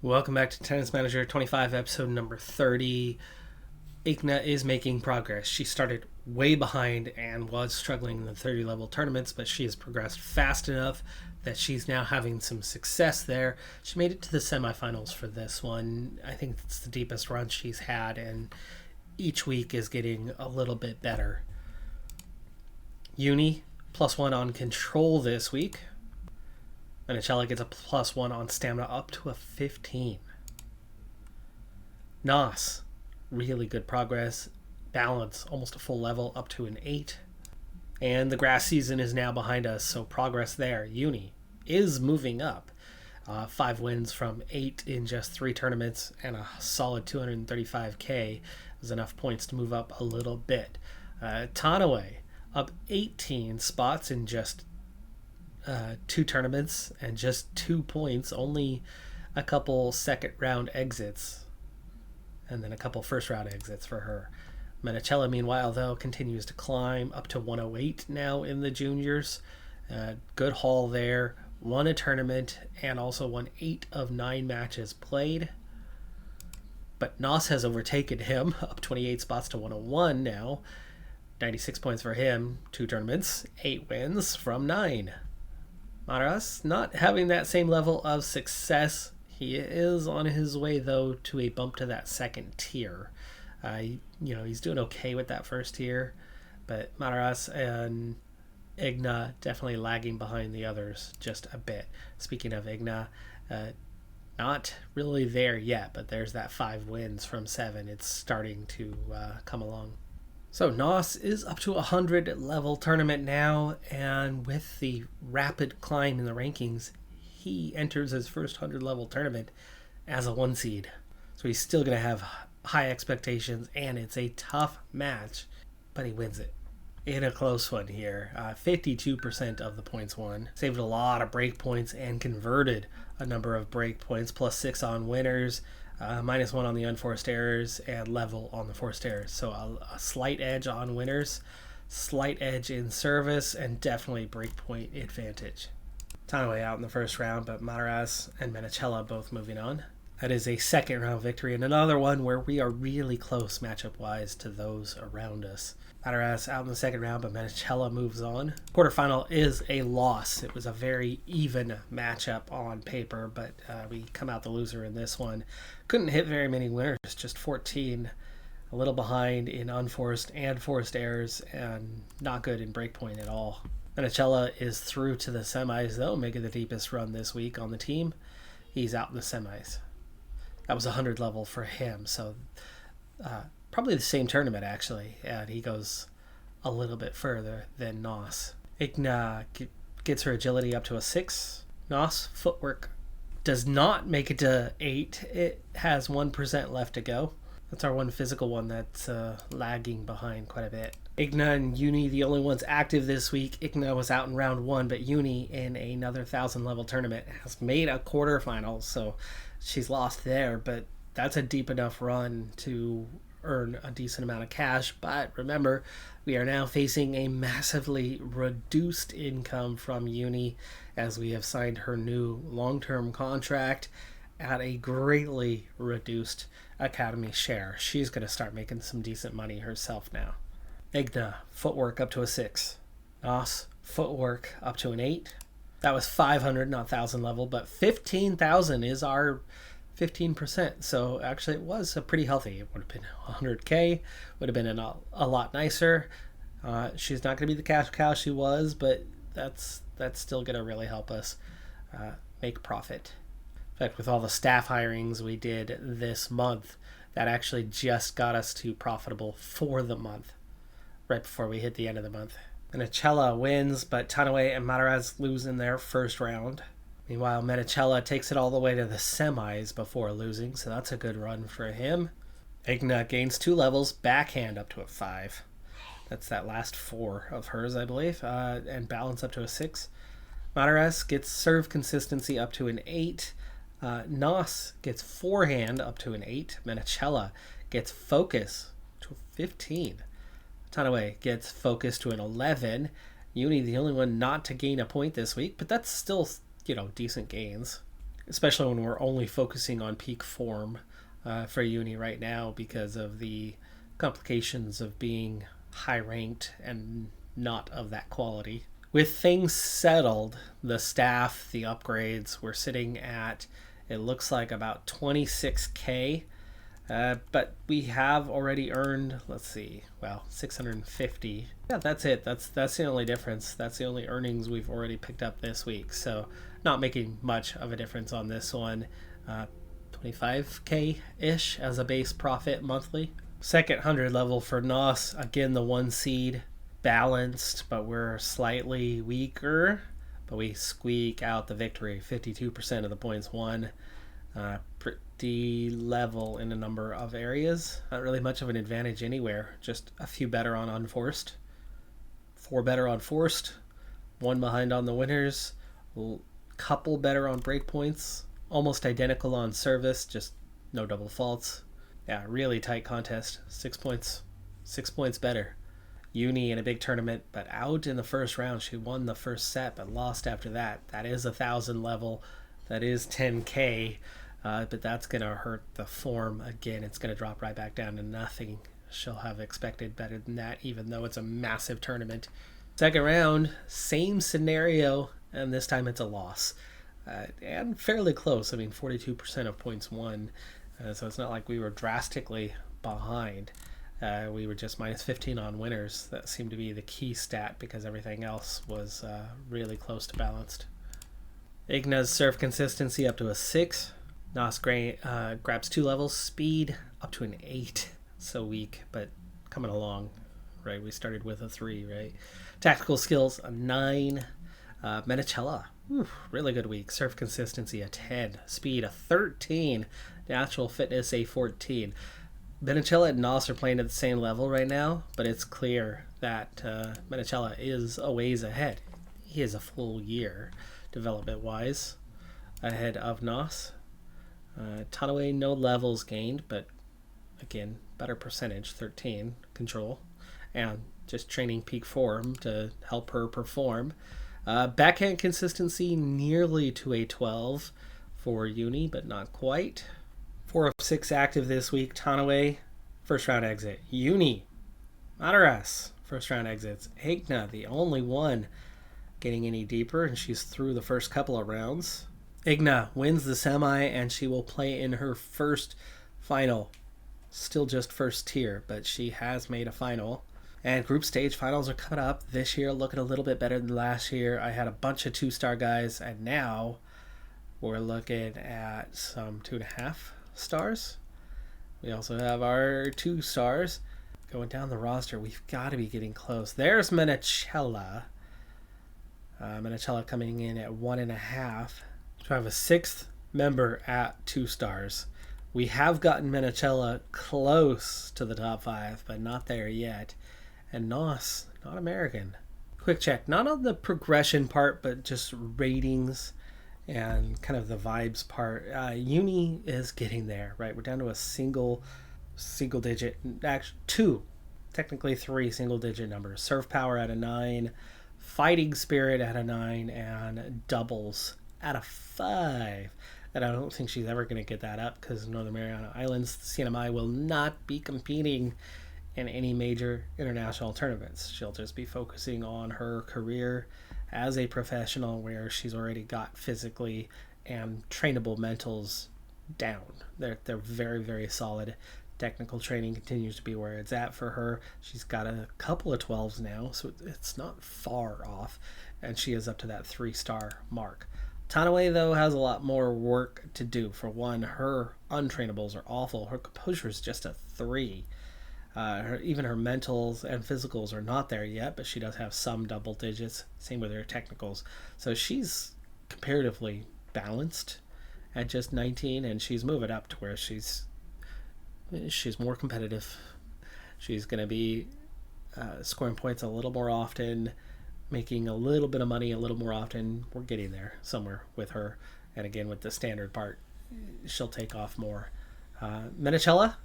Welcome back to Tennis Manager 25, episode number 30. Igna is making progress. She started way behind and was struggling in the 30 level tournaments, but she has progressed fast enough that she's now having some success there. She made it to the semifinals for this one. I think it's the deepest run she's had, and each week is getting a little bit better. Uni, +1 on control this week. Menachella gets a +1 on stamina up to a 15. Nos, really good progress. Balance, almost a full level, up to an 8. And the grass season is now behind us, so progress there. Uni is moving up. 5 wins from 8 in just 3 tournaments, and a solid 235k is enough points to move up a little bit. Tanaway, up 18 spots in just 2 tournaments and just 2 points, only a couple second round exits and then a couple first round exits for her. Menachella, meanwhile, though, continues to climb up to 108 now in the juniors. Good haul there. Won a tournament and also won 8 of 9 matches played. But Nos has overtaken him, up 28 spots to 101 now. 96 points for him, 2 tournaments, 8 wins from 9. Maras not having that same level of success. He is on his way, though, to a bump to that second tier. He's doing okay with that first tier, but Maras and Igna definitely lagging behind the others just a bit. Speaking of Igna, not really there yet, but there's that 5 wins from 7. It's starting to come along. So Nos is up to a 100 level tournament now, and with the rapid climb in the rankings, he enters his first 100 level tournament as a 1 seed. So he's still going to have high expectations, and it's a tough match, but he wins it in a close one here. 52% of the points won. Saved a lot of break points and converted a number of break points, +6 on winners. -1 on the unforced errors, and level on the forced errors. So a slight edge on winners, slight edge in service, and definitely breakpoint advantage. Tanaway out in the first round, but Mataraz and Menachella both moving on. That is a second round victory, and another one where we are really close matchup-wise to those around us. Mataraz out in the second round, but Menachella moves on. Quarterfinal is a loss. It was a very even matchup on paper, but we come out the loser in this one. Couldn't hit very many winners, just 14. A little behind in unforced and forced errors, and not good in breakpoint at all. Menachella is through to the semis, though, making the deepest run this week on the team. He's out in the semis. That was 100 level for him, so probably the same tournament, actually, and he goes a little bit further than Nos. Igna gets her agility up to a 6. Nos footwork does not make it to 8. It has 1% left to go. That's our one physical one that's lagging behind quite a bit. Igna and Uni, the only ones active this week. Igna was out in round 1, but Uni, in another 1,000 level tournament, has made a quarterfinal, so she's lost there, but that's a deep enough run to earn a decent amount of cash. But remember, we are now facing a massively reduced income from Uni, as we have signed her new long-term contract at a greatly reduced academy share. She's going to start making some decent money herself now. Igna, footwork up to a 6. Nos, footwork up to an 8. That was 500, not 1,000 level, but 15,000 is our 15%. So actually it was pretty healthy. It would have been 100k, would have been a lot nicer. She's not going to be the cash cow she was, but that's still going to really help us make profit. In fact, with all the staff hirings we did this month, that actually just got us to profitable for the month, right before we hit the end of the month. Menachella wins, but Tanaway and Mataraz lose in their first round. Meanwhile, Menachella takes it all the way to the semis before losing, so that's a good run for him. Igna gains 2 levels, backhand up to a 5. That's that last 4 of hers, I believe, and balance up to a 6. Mataraz gets serve consistency up to an 8. Nos gets forehand up to an 8. Menachella gets focus to a 15. Tanaway gets focus to an 11. Uni, the only one not to gain a point this week, but that's still, decent gains. especially when we're only focusing on peak form for Uni right now because of the complications of being high ranked and not of that quality. With things settled, the staff, the upgrades, we're sitting at, it looks like about 26K. But we have already earned, let's see, well, 650. Yeah, that's it. That's the only difference. That's the only earnings we've already picked up this week. So not making much of a difference on this one. 25K-ish as a base profit monthly. Second 100 level for NOS. Again, the 1 seed. Balanced, but we're slightly weaker. But we squeak out the victory. 52% of the points won. Pretty level in a number of areas. Not really much of an advantage anywhere. Just a few better on unforced. 4 better on forced. 1 behind on the winners. Couple better on breakpoints. Almost identical on service. Just no double faults. Yeah, really tight contest. 6 points. 6 points better. Uni in a big tournament, but out in the first round. She won the first set, but lost after that. That is 1,000 level. That is 10K. But that's going to hurt the form again. It's going to drop right back down to nothing. She'll have expected better than that, even though it's a massive tournament. Second round, same scenario, and this time it's a loss. And fairly close. I mean, 42% of points won. So it's not like we were drastically behind. We were just minus 15 on winners. That seemed to be the key stat because everything else was really close to balanced. Igna's serve consistency up to a 6. Nos grabs 2 levels. Speed up to an 8. So weak, but coming along, right? We started with a 3, right? Tactical skills, a 9. Menicella, really good week. Serve consistency, a 10. Speed, a 13. Natural fitness, a 14. Menicella and Nos are playing at the same level right now, but it's clear that Menicella is a ways ahead. He is a full year, development-wise, ahead of Nos. Tanaway, no levels gained, but again, better percentage, 13, control, and just training peak form to help her perform. Backhand consistency, nearly to a 12 for Uni, but not quite. 4 of 6 active this week. Tanaway, first round exit. Uni, Madaras, first round exits. Igna, the only one getting any deeper, and she's through the first couple of rounds. Igna wins the semi, and she will play in her first final. Still just first tier, but she has made a final. And group stage finals are coming up this year, looking a little bit better than last year. I had a bunch of 2-star guys, and now we're looking at some 2.5 stars. We also have our 2 stars. Going down the roster, we've got to be getting close. There's Menicella. Menicella coming in at 1.5. So I have a 6th member at 2 stars. We have gotten Menicella close to the top 5, but not there yet. And Nos, not American. Quick check, not on the progression part, but just ratings and kind of the vibes part. Uni is getting there, right? We're down to a single digit, actually 2, technically 3 single digit numbers. Serve power at a 9, fighting spirit at a 9, and doubles at a 5. And I don't think she's ever going to get that up because Northern Mariana Islands, CNMI, will not be competing in any major international tournaments. She'll just be focusing on her career as a professional where she's already got physically and trainable mentals down. They're very, very solid. Technical training continues to be where it's at for her. She's got a couple of 12s now, so it's not far off, and she is up to that 3-star mark. Tanaway, though, has a lot more work to do. For one, her untrainables are awful. Her composure is just a 3. Even her mentals and physicals are not there yet, but she does have some double digits. Same with her technicals. So she's comparatively balanced at just 19, and she's moving up to where she's more competitive. She's going to be scoring points a little more often, making a little bit of money a little more often. We're getting there somewhere with her. And again, with the standard part, she'll take off more. Menicella,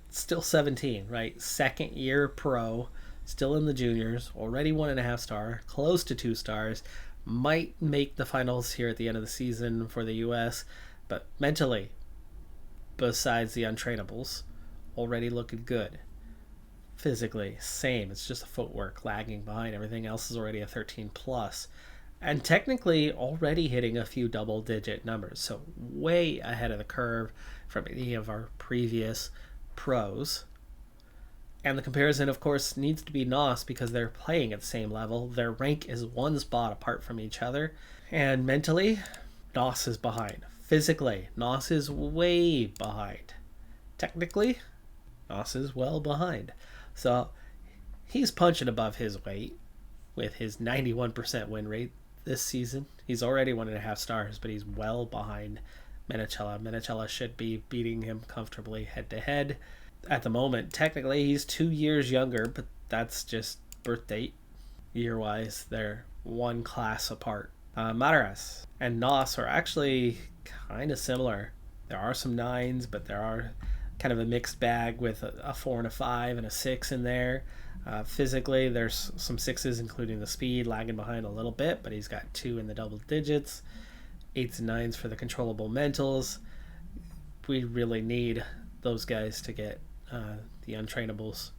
still 17, right? 2nd year pro, still in the juniors, already 1.5 star, close to 2 stars, might make the finals here at the end of the season for the US, but mentally, besides the untrainables, already looking good. Physically, same. It's just the footwork lagging behind. Everything else is already a 13 plus. And technically already hitting a few double-digit numbers. So way ahead of the curve from any of our previous pros. And the comparison, of course, needs to be NOS because they're playing at the same level. Their rank is 1 spot apart from each other. And mentally, NOS is behind. Physically, NOS is way behind. Technically, NOS is well behind. So he's punching above his weight with his 91% win rate this season. He's already 1.5 stars, but he's well behind Menicella. Menicella should be beating him comfortably head to head. At the moment, technically, he's 2 years younger, but that's just birth date. Year-wise, they're 1 class apart. Madaras and NOS are actually kind of similar. There are some 9s, but there are kind of a mixed bag with a 4 and a 5 and a 6 in there. Physically, there's some 6s, including the speed, lagging behind a little bit, but he's got 2 in the double digits. 8s and 9s for the controllable mentals. We really need those guys to get the untrainables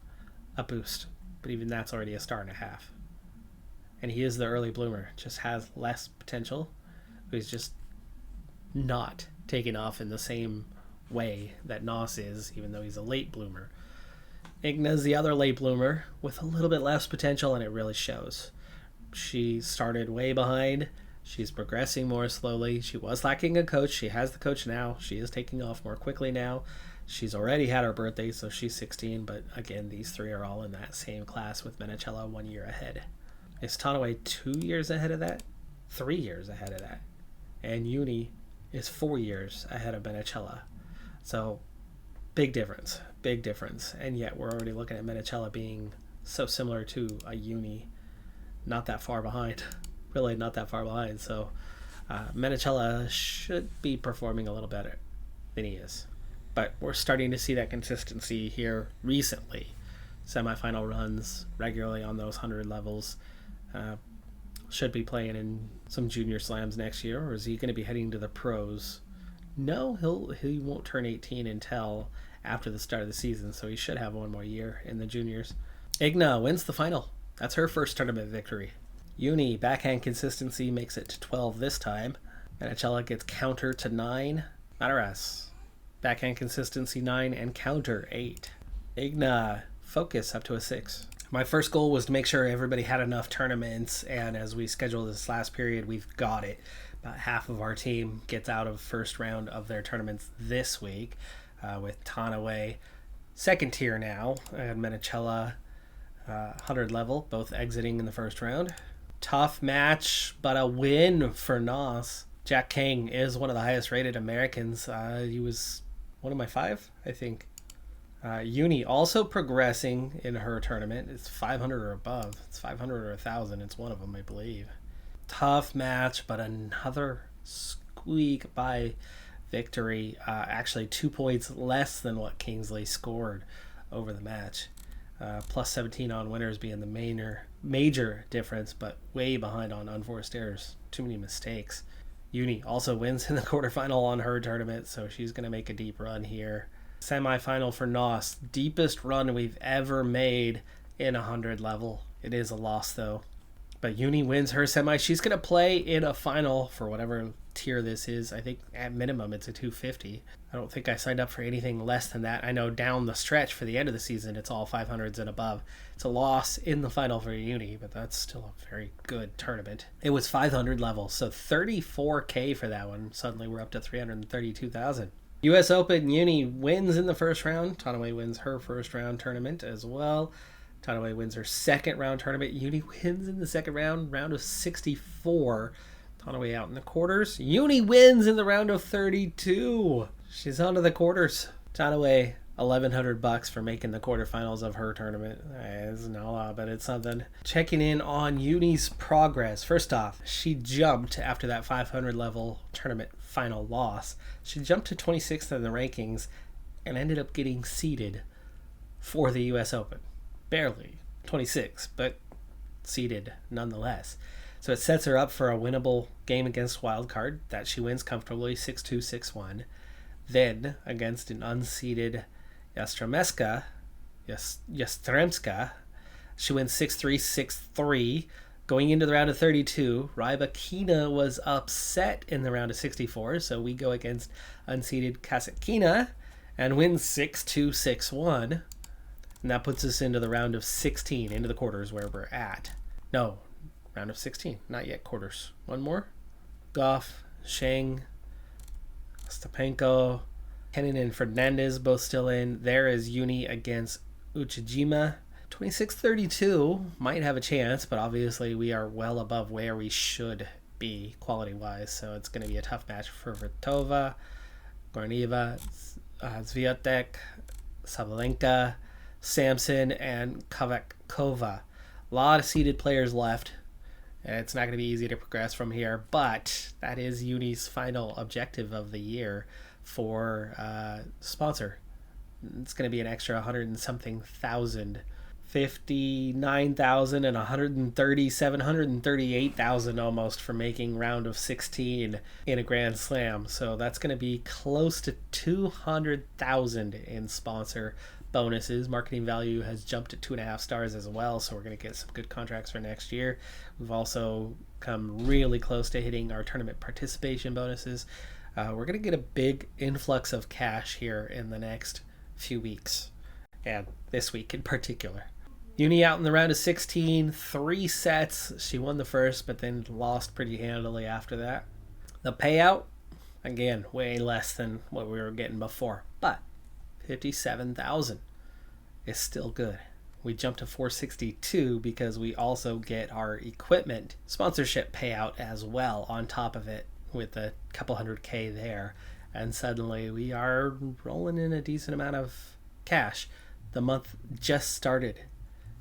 a boost, but even that's already a 1.5 stars. And he is the early bloomer, just has less potential. He's just not taking off in the same way that NOS is, even though he's a late bloomer. Igna's the other late bloomer with a little bit less potential, and it really shows. She started way behind. She's progressing more slowly. She was lacking a coach. She has the coach now. She is taking off more quickly now. She's already had her birthday, so she's 16, but again, these 3 are all in that same class with Menicella 1 year ahead. Is Tanaway 2 years ahead of that? 3 years ahead of that. And Uni is 4 years ahead of Menicella. So, big difference. And yet, we're already looking at Menicella being so similar to a Uni, not that far behind. Really not that far behind. So, Menicella should be performing a little better than he is. But we're starting to see that consistency here recently. Semifinal runs regularly on those 100 levels. Should be playing in some junior slams next year, or is he going to be heading to the pros? No, he won't turn 18 until after the start of the season, so he should have 1 more year in the juniors. Igna wins the final. That's her first tournament victory. Uni, backhand consistency, makes it to 12 this time. Menicella gets counter to 9. Madaras, backhand consistency 9 and counter 8. Igna, focus up to a 6. My first goal was to make sure everybody had enough tournaments, and as we schedule this last period, we've got it. About half of our team gets out of first round of their tournaments this week, with Tanaway second tier now, and Menicella 100 level, both exiting in the first round. Tough match, but a win for NOS. Jack King is one of the highest rated Americans. He was one of my 5, I think. Uni also progressing in her tournament. It's 500 or above. It's 500 or 1,000. It's one of them, I believe. Tough match, but another squeak by victory. Actually, 2 points less than what Kingsley scored over the match. Plus 17 on winners being the major difference, but way behind on unforced errors. Too many mistakes. Uni also wins in the quarterfinal on her tournament, so she's going to make a deep run here. Semi-final for NOS. Deepest run we've ever made in 100 level. It is a loss, though. But Uni wins her semi. She's going to play in a final for whatever tier this is. I think at minimum it's a 250. I don't think I signed up for anything less than that. I know down the stretch for the end of the season, it's all 500s and above. It's a loss in the final for Uni, but that's still a very good tournament. It was 500 level, so 34K for that one. Suddenly we're up to 332,000. US Open, Uni wins in the first round. Tanaway wins her first round tournament as well. Tanaway wins her second round tournament. Uni wins in the second round of 64. Tanaway out in the quarters. Uni wins in the round of 32. She's on to the quarters. Tanaway, $1,100 for making the quarterfinals of her tournament. It's not a lot, but it's something. Checking in on Uni's progress. First off, she jumped after that 500 level tournament final loss. She jumped to 26th in the rankings and ended up getting seeded for the US Open. Barely. 26, but seeded nonetheless. So it sets her up for a winnable game against Wildcard that she wins comfortably 6-2, 6-1. Then against an unseeded Yastremska, she wins 6-3, 6-3. Going into the round of 32, Rybakina was upset in the round of 64, so we go against unseeded Kasatkina and win 6-2, 6-1. And that puts us into the round of 16, into the quarters where we're at. No, round of 16, not yet quarters. One more. Goff, Sheng, Stepanko, Kenin and Fernandez both still in. There is Uni against Uchijima. 26-32 might have a chance, but obviously we are well above where we should be quality-wise, so it's going to be a tough match for Vertova, Gornieva, Zviatek, Sabalenka, Samson, and Kavakova. A lot of seeded players left. It's not going to be easy to progress from here, but that is Uni's final objective of the year for sponsor. It's going to be an extra 100 and something thousand. 59,000 and 138,000 almost for making round of 16 in a Grand Slam. So that's going to be close to 200,000 in sponsor bonuses. Marketing value has jumped to 2.5 stars as well, so we're going to get some good contracts for next year. We've also come really close to hitting our tournament participation bonuses. We're going to get a big influx of cash here in the next few weeks, and this week in particular. Uni out in the round of 16, 3 sets. She won the first, but then lost pretty handily after that. The payout, again, way less than what we were getting before, but 57,000 is still good. We jumped to 462 because we also get our equipment sponsorship payout as well on top of it with a couple $100K there. And suddenly we are rolling in a decent amount of cash. The month just started.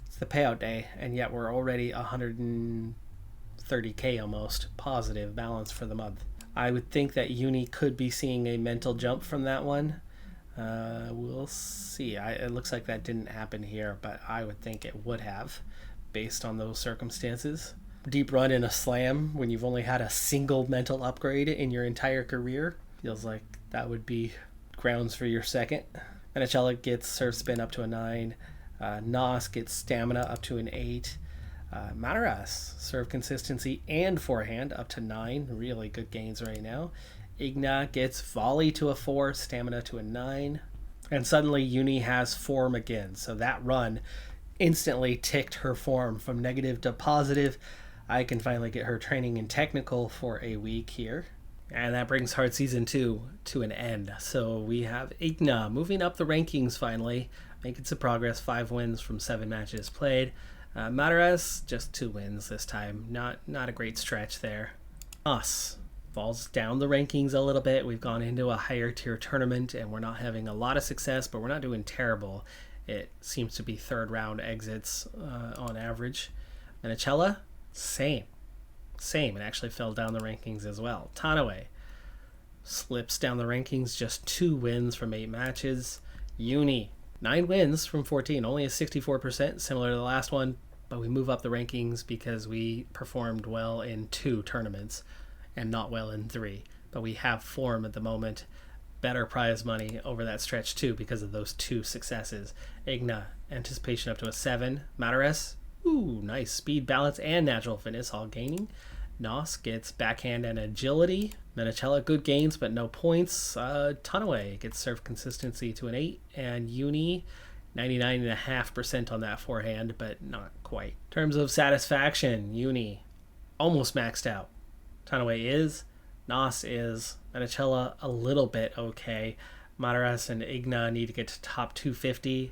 It's the payout day, and yet we're already 130K almost positive balance for the month. I would think that Uni could be seeing a mental jump from that one. We'll see. It looks like that didn't happen here, but I would think it would have based on those circumstances. Deep run in a slam when you've only had a single mental upgrade in your entire career feels like that would be grounds for your second. Menachella gets serve spin up to a 9. Nos gets stamina up to an 8. Mataras serve consistency and forehand up to 9. Really good gains right now. Igna gets volley to a 4, stamina to a 9. And suddenly Uni has form again. So that run instantly ticked her form from negative to positive. I can finally get her training in technical for a week here. And that brings Hard Season 2 to an end. So we have Igna moving up the rankings finally, making some progress, 5 wins from 7 matches played. Mataras, just 2 wins this time. Not a great stretch there. Us falls down the rankings a little bit. We've gone into a higher tier tournament and we're not having a lot of success, but we're not doing terrible. It seems to be 3rd round exits on average. Menachella, same. It actually fell down the rankings as well. Tanawe slips down the rankings, just 2 wins from 8 matches. Uni, 9 wins from 14, only a 64%, similar to the last one, but we move up the rankings because we performed well in 2 tournaments and not well in 3. But we have form at the moment, better prize money over that stretch too because of those 2 successes. Igna, anticipation up to a 7. Mataras, ooh, nice speed, balance, and natural fitness all gaining. Nos gets backhand and agility. Menachella, good gains, but no points. Tanawe gets serve consistency to an 8. And Uni, 99.5% on that forehand, but not quite. In terms of satisfaction, Uni, almost maxed out. Tanawe is. Nos is. Menachella, a little bit okay. Mataras and Igna need to get to top 250.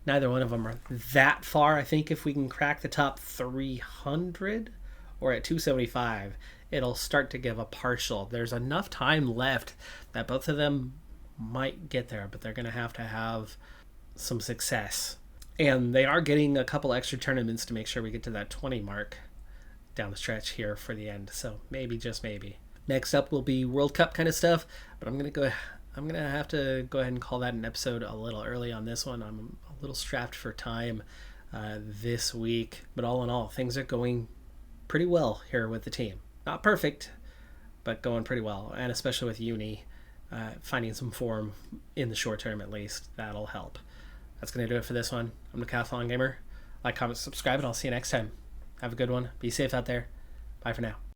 Neither one of them are that far. I think if we can crack the top 300 or at 275, it'll start to give a partial. There's enough time left that both of them might get there, but they're going to have some success. And they are getting a couple extra tournaments to make sure we get to that 20 mark down the stretch here for the end. So maybe, just maybe. Next up will be World Cup kind of stuff, but I'm going to have to go ahead and call that an episode a little early on this one. I'm a little strapped for time. this week. But all in all, things are going pretty well here with the team. Not perfect, but going pretty well. And especially with Uni, finding some form in the short term at least, that'll help. That's going to do it for this one. I'm Decathlon Gamer. Like, comment, subscribe, and I'll see you next time. Have a good one. Be safe out there. Bye for now.